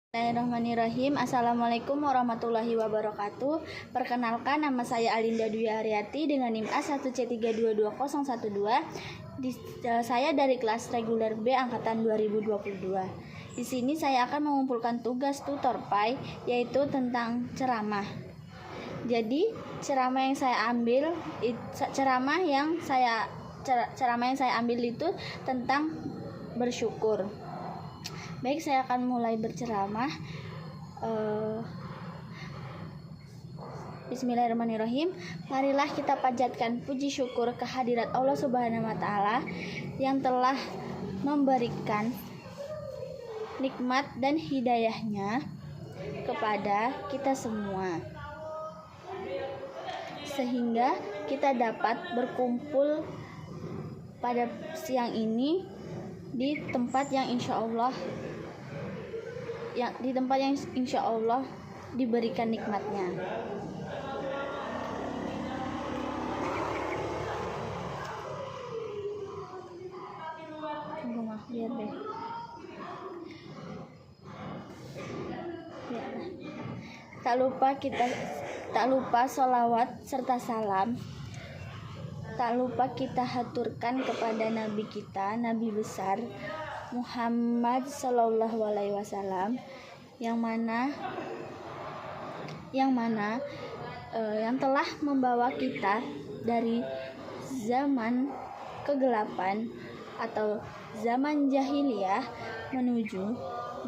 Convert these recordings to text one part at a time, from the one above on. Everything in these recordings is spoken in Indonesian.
Bismillahirrahmanirrahim. Assalamualaikum warahmatullahi wabarakatuh. Perkenalkan, nama saya Alinda Dwi Aryati dengan NIM A1C322012. Saya dari kelas reguler B angkatan 2022. Di sini saya akan mengumpulkan tugas tutor PAI, yaitu tentang ceramah. Jadi ceramah yang saya ambil itu tentang bersyukur. Baik, saya akan mulai berceramah. Bismillahirrahmanirrahim. Marilah kita panjatkan puji syukur kehadirat Allah Subhanahu wa Ta'ala yang telah memberikan nikmat dan hidayahnya kepada kita semua, sehingga kita dapat berkumpul pada siang ini di tempat yang insya Allah diberikan nikmatnya. Biar deh. Ya. Tak lupa sholawat serta salam. Tak lupa kita haturkan kepada Nabi kita, Nabi besar Muhammad Sallallahu Alaihi Wasallam, yang telah membawa kita dari zaman kegelapan atau zaman jahiliyah menuju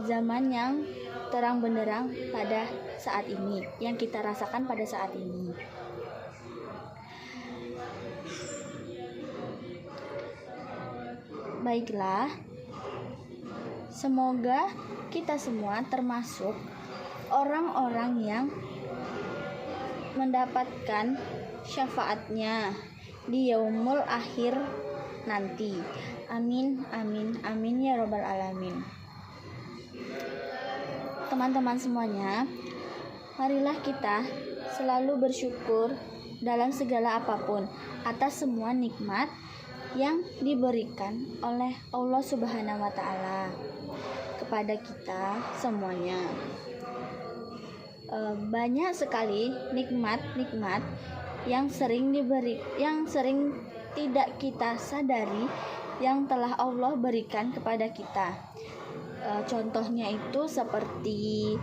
zaman yang terang benderang pada saat ini, yang kita rasakan pada saat ini. Baiklah, semoga kita semua termasuk orang-orang yang mendapatkan syafaatnya di yaumul akhir nanti. Amin, amin, amin ya robbal alamin. Teman-teman semuanya, marilah kita selalu bersyukur dalam segala apapun atas semua nikmat yang diberikan oleh Allah Subhanahu wa Ta'ala kepada kita semuanya. Banyak sekali nikmat-nikmat yang sering tidak kita sadari yang telah Allah berikan kepada kita. Contohnya itu seperti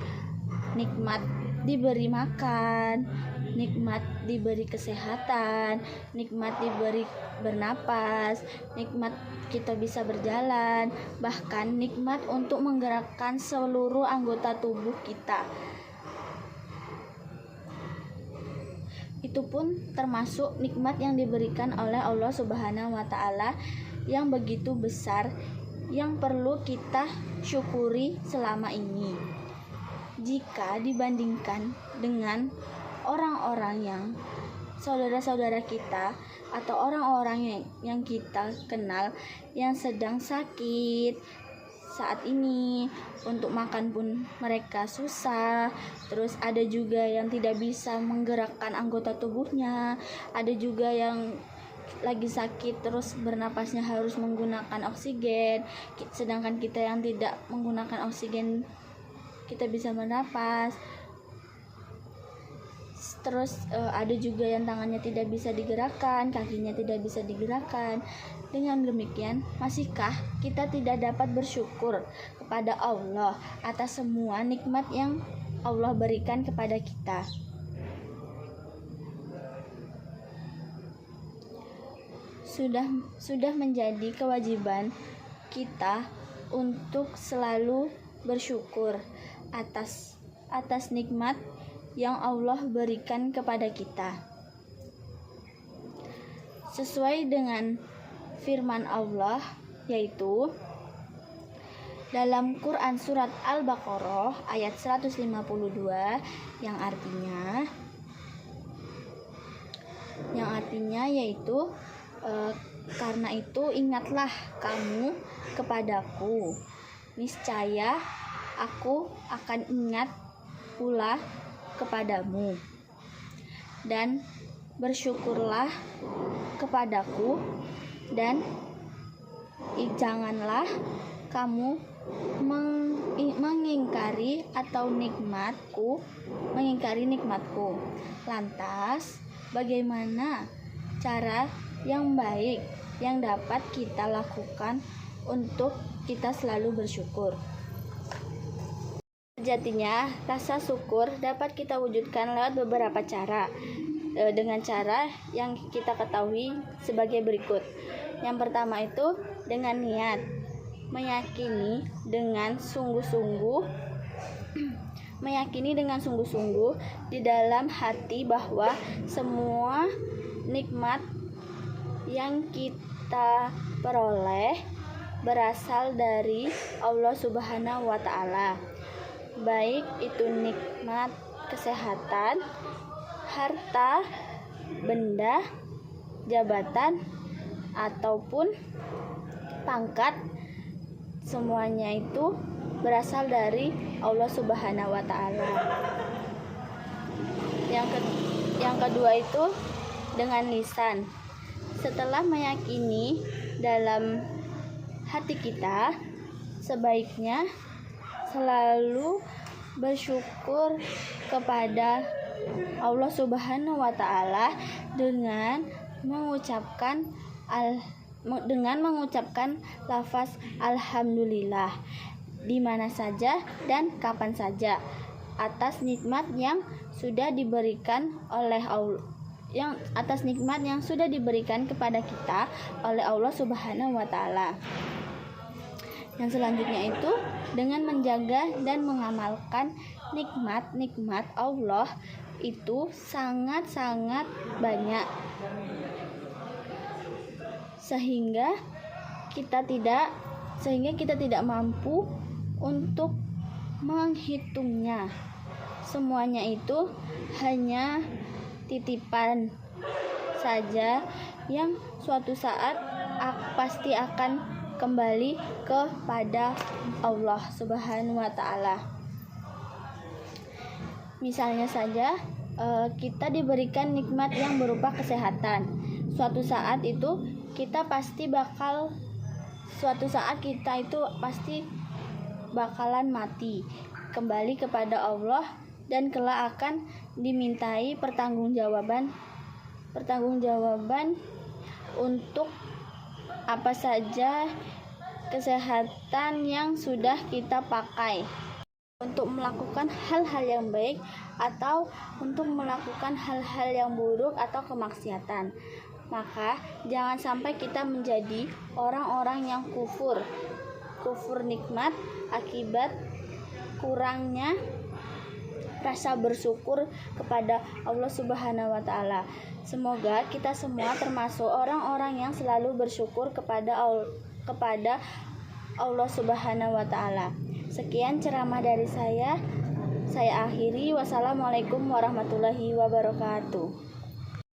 nikmat diberi makan, nikmat diberi kesehatan, nikmat diberi bernapas, nikmat kita bisa berjalan, bahkan nikmat untuk menggerakkan seluruh anggota tubuh kita. Itu pun termasuk nikmat yang diberikan oleh Allah Subhanahu wa Ta'ala yang begitu besar, yang perlu kita syukuri selama ini. Jika dibandingkan dengan orang-orang yang saudara-saudara kita atau orang-orang yang kita kenal yang sedang sakit saat ini, untuk makan pun mereka susah, terus ada juga yang tidak bisa menggerakkan anggota tubuhnya, ada juga yang lagi sakit terus bernapasnya harus menggunakan oksigen, sedangkan kita yang tidak menggunakan oksigen kita bisa bernapas. Terus ada juga yang tangannya tidak bisa digerakkan, kakinya tidak bisa digerakkan. Dengan demikian, masihkah kita tidak dapat bersyukur kepada Allah atas semua nikmat yang Allah berikan kepada kita? Sudah menjadi kewajiban kita untuk selalu bersyukur atas nikmat yang Allah berikan kepada kita. Sesuai dengan firman Allah, yaitu dalam Quran surat Al-Baqarah ayat 152 yang artinya yaitu karena itu ingatlah kamu kepadaku, niscaya aku akan ingat pula kepadamu, dan bersyukurlah kepadaku, dan janganlah kamu mengingkari nikmatku. Lantas, bagaimana cara yang baik yang dapat kita lakukan untuk kita selalu bersyukur? Sejatinya, rasa syukur dapat kita wujudkan lewat beberapa cara, dengan cara yang kita ketahui sebagai berikut. Yang pertama itu dengan niat, meyakini dengan sungguh-sungguh di dalam hati bahwa semua nikmat yang kita peroleh berasal dari Allah Subhanahu wa Ta'ala, baik itu nikmat kesehatan, harta, benda, jabatan, ataupun pangkat. Semuanya itu berasal dari Allah Subhanahu wa Ta'ala. Yang kedua itu dengan lisan. Setelah meyakini dalam hati kita, sebaiknya selalu bersyukur kepada Allah Subhanahu wa Ta'ala dengan mengucapkan lafaz alhamdulillah di mana saja dan kapan saja atas nikmat yang sudah diberikan kepada kita oleh Allah Subhanahu wa Ta'ala. Yang selanjutnya itu dengan menjaga dan mengamalkan nikmat Allah itu sangat-sangat banyak, sehingga kita tidak mampu untuk menghitungnya. Semuanya itu hanya titipan saja yang suatu saat pasti akan kembali kepada Allah Subhanahu wa Ta'ala. Misalnya saja kita diberikan nikmat yang berupa kesehatan. Suatu saat kita bakalan mati, kembali kepada Allah, dan kelak akan dimintai pertanggungjawaban untuk apa saja kesehatan yang sudah kita pakai untuk melakukan hal-hal yang baik atau untuk melakukan hal-hal yang buruk atau kemaksiatan. Maka jangan sampai kita menjadi orang-orang yang kufur nikmat akibat kurangnya rasa bersyukur kepada Allah Subhanahu wa Ta'ala. Semoga kita semua termasuk orang-orang yang selalu bersyukur kepada Allah Subhanahu wa Ta'ala. Sekian ceramah dari saya akhiri. Wassalamualaikum warahmatullahi wabarakatuh.